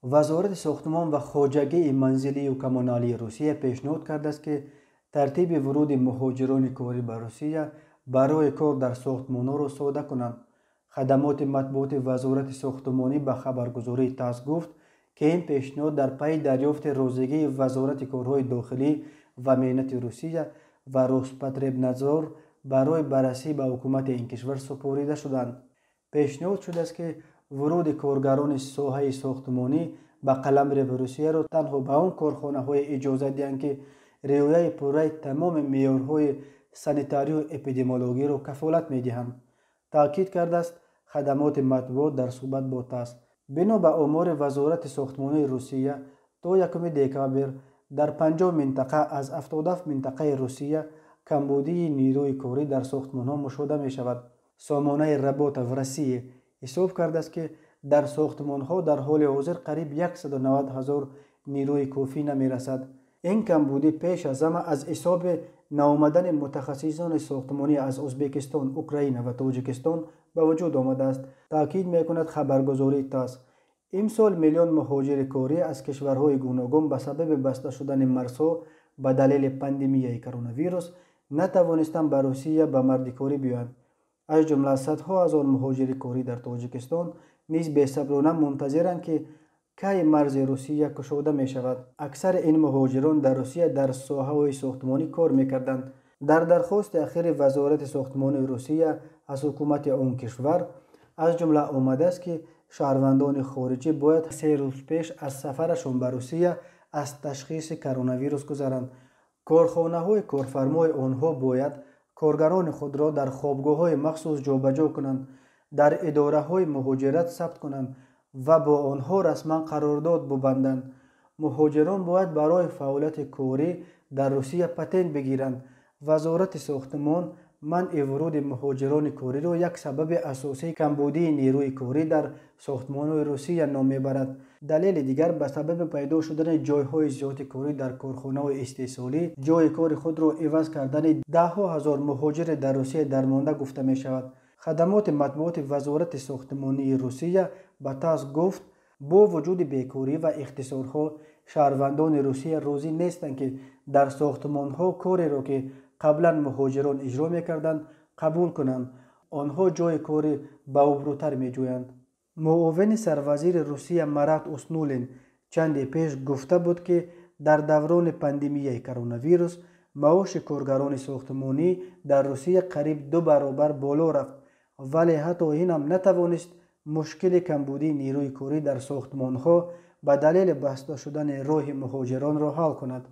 وزارت ساختمان و خواجگی منزلی و کمونالی روسیه پیشنهاد کرده است که ترتیب ورود مهاجران کاری به روسیه برای کار در ساختمان‌ها را ساده کنند. خدمات مطبوعات وزارت ساختمانی به خبرگزاری تاس گفت که این پیشنهاد در پی دریافت روزگی وزارت کارهای داخلی و مهنت روسیه و روسپاتربنادزور برای بررسی به حکومت این کشور سپرده شدند. پیشنهاد شده است که ورود کارگران ساحه ساختمانی به قلمرو روسیه را تنها به آن کارخانه‌های اجازه دهند که رعایت پوره تمام معیارهای سانیتاری و اپیدمیولوژی را کفالت می‌دهند. تاکید کرده است خدمات مطبوعات در صحبت با تاس بنا به آمار وزارت ساختمانی روسیه تا 1 دکامبر در 50 منطقه از 77 منطقه روسیه کمبودی نیروی کاری در ساختمان‌ها مشاهده می‌شود. سامانه ربات в России حساب کرده است که در ساختمان‌ها در حال حاضر قریب 190,000 نیروی کافی نمی‌رسد. این کمبودی پیش از همه از حساب ناآمدن متخصصان ساختمانی از ازبکستان، اوکراین و تاجیکستان به وجود آمده است. تاکید می‌کند خبرگزاری تاس امسال میلیون مهاجر کاری از کشورهای گوناگون به سبب بسته شدن مرزها به دلیل پاندمی کرونا ویروس نتوانستند به روسیه به مردکاری بیایند. از جمله صدها هزار مهاجر کاری در تاجیکستان نیز بی‌صبرانه منتظرند که کی مرز روسیه گشوده می شود. اکثر این مهاجران در روسیه در ساحه‌های ساختمانی کار می‌کردند. در درخواست اخیر وزارت ساختمان روسیه از حکومت آن کشور از جمله آمده است که شهروندان خارجی باید 3 روز پیش از سفرشان به روسیه از تشخیص کرونا ویروس گذرند. کارخانه‌های کارفرمای آنها باید کارگران خود را در خوابگاه‌های مخصوص جابجا کنند، در اداره‌های مهاجرت ثبت کنند و با آنها رسما قرارداد ببندند. مهاجران باید برای فعالیت کاری در روسیه پتنت بگیرند. وزارت ساختمان منع ورود مهاجران کاری را یک سبب اساسی کمبودی نیروی کاری در ساختمان‌های روسیه نام می‌برد. دلیل دیگر به سبب پیدا شدن جای‌های زیاد کاری در کارخانه‌های استحصالی جای کار خود را عوض کردن ده‌ها هزار مهاجر در روسیه درمانده گفته می‌شود. خدمات مطبوعات وزارت ساختمانی روسیه به تاس گفت با وجود بیکاری و اختصارها شهروندان روسیه راضی نیستند که در ساختمان‌ها کاری را که قبلا مهاجران اجرا می‌کردند قبول کنند. آنها جای کاری با ابروتر می‌جویند. معاون سروزیر روسیه مرات اوسنولین چندی پیش گفته بود که در دوران پاندمی کرونا ویروس معاش کارگران ساختمانی در روسیه قریب 2 برابر بالا رفت، ولی حتی این هم نتوانست مشکل کمبودی نیروی کاری در ساختمان‌ها به دلیل بسته شدن راه مهاجران را حل کند.